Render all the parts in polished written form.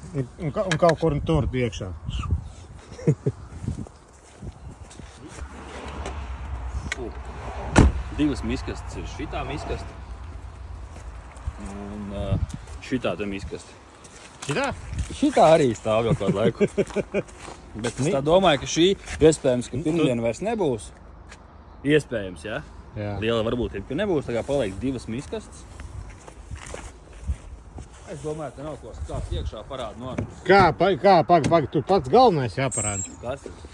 Un kaut kur tur iekšā. Divas miskastes ir šitā miskaste un šitā te miskaste. Šitā? Šitā arī stāv jau kādu laiku. Bet es tā domāju, ka šī iespējams, ka pirmdiena vairs nebūs. Iespējams, ja? Jā. Liela varbūtība, ka nebūs, tā kā paliek divas miskastes. Es domāju, ka nav ko skāpt iekšā parāda no ārpus. Kā, tu pats galvenais jāparāda. Kas tas?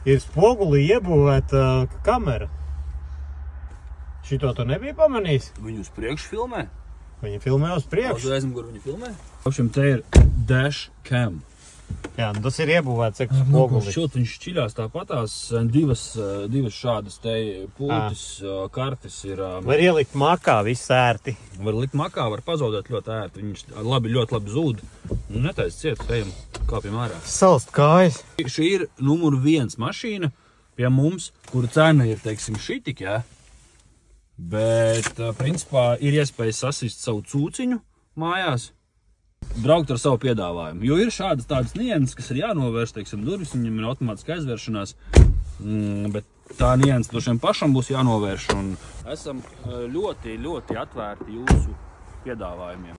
Ir spogulī iebūvēta kamera. Šito tu nebija pamanījis? Viņu uz priekšu filmē? Viņa filmē uz priekšu. Uz aizmugur viņu filmē? Apšiem te ir dash cam. Jā, tas ir iebūvēts spogulī. Šot viņš šķiļās tāpatās, divas šādas te pultis, kartes ir. Var ielikt makā, viss ērti. Var likt makā, var pazaudēt ļoti ērti. Viņš ļoti labi zūd. Netaisi ciet, ejam, kāpjam ārā. Salst kājas. Šī ir numur 1 mašīna pie mums, kura cena ir, teiksim, šitik, jā. Bet, principā, ir iespēja sasist savu cūciņu mājās, braukt ar savu piedāvājumu. Jo ir šādas tādas nianses, kas ir jānovērš, teiksim, durvis, viņam ir automātiski aizvēršanās, bet tā nianses došiem pašam būs jānovērš, un esam ļoti, ļoti atvērti jūsu piedāvājumiem.